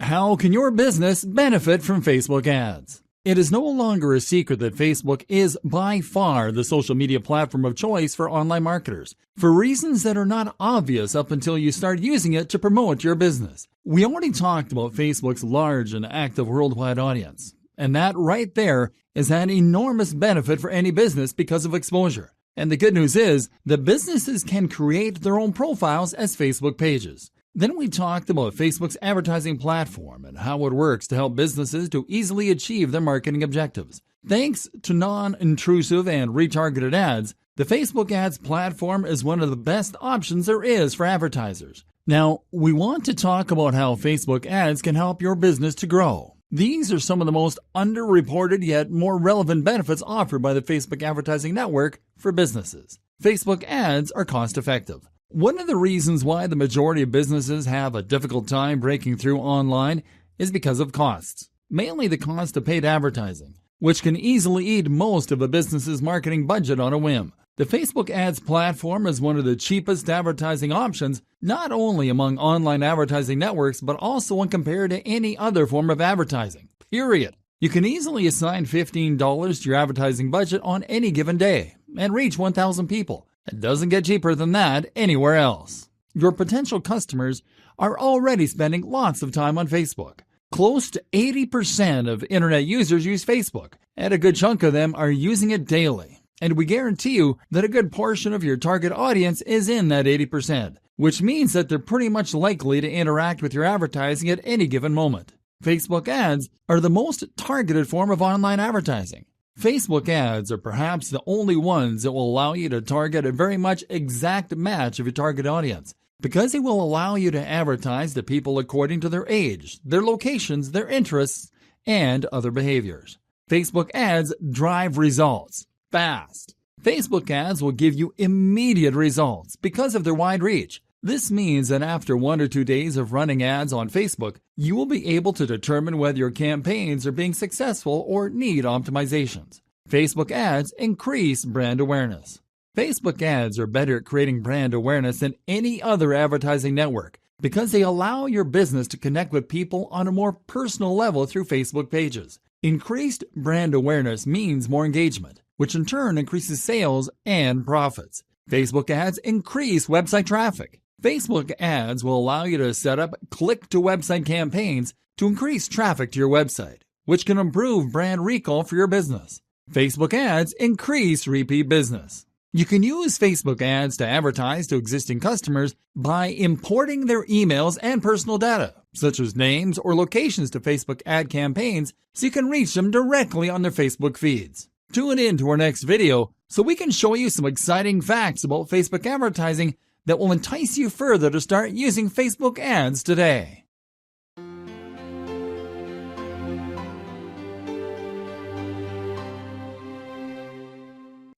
How can your business benefit from Facebook ads? It is no longer a secret that Facebook is by far the social media platform of choice for online marketers, for reasons that are not obvious up until you start using it to promote your business. We already talked about Facebook's large and active worldwide audience, and that right there is an enormous benefit for any business because of exposure. And the good news is that businesses can create their own profiles as Facebook pages. Then we talked about Facebook's advertising platform and how it works to help businesses to easily achieve their marketing objectives. Thanks to non-intrusive and retargeted ads, the Facebook ads platform is one of the best options there is for advertisers. Now, we want to talk about how Facebook ads can help your business to grow. These are some of the most underreported yet more relevant benefits offered by the Facebook advertising network for businesses. Facebook ads are cost-effective. One of the reasons why the majority of businesses have a difficult time breaking through online is because of costs, mainly the cost of paid advertising, which can easily eat most of a business's marketing budget on a whim. The Facebook ads platform is one of the cheapest advertising options, not only among online advertising networks, but also when compared to any other form of advertising, period. You can easily assign $15 to your advertising budget on any given day and reach 1,000 people. It doesn't get cheaper than that anywhere else. Your potential customers are already spending lots of time on Facebook. Close to 80% of internet users use Facebook, and a good chunk of them are using it daily. And we guarantee you that a good portion of your target audience is in that 80%, which means that they're pretty much likely to interact with your advertising at any given moment. Facebook ads are the most targeted form of online advertising. Facebook ads are perhaps the only ones that will allow you to target a very much exact match of your target audience, because they will allow you to advertise to people according to their age, their locations, their interests, and other behaviors. Facebook ads drive results fast. Facebook ads will give you immediate results because of their wide reach. This means that after 1 or 2 days of running ads on Facebook, you will be able to determine whether your campaigns are being successful or need optimizations. Facebook ads increase brand awareness. Facebook ads are better at creating brand awareness than any other advertising network because they allow your business to connect with people on a more personal level through Facebook pages. Increased brand awareness means more engagement, which in turn increases sales and profits. Facebook ads increase website traffic. Facebook ads will allow you to set up click-to-website campaigns to increase traffic to your website, which can improve brand recall for your business. Facebook ads increase repeat business. You can use Facebook ads to advertise to existing customers by importing their emails and personal data, such as names or locations to Facebook ad campaigns, so you can reach them directly on their Facebook feeds. Tune in to our next video so we can show you some exciting facts about Facebook advertising that will entice you further to start using Facebook ads today.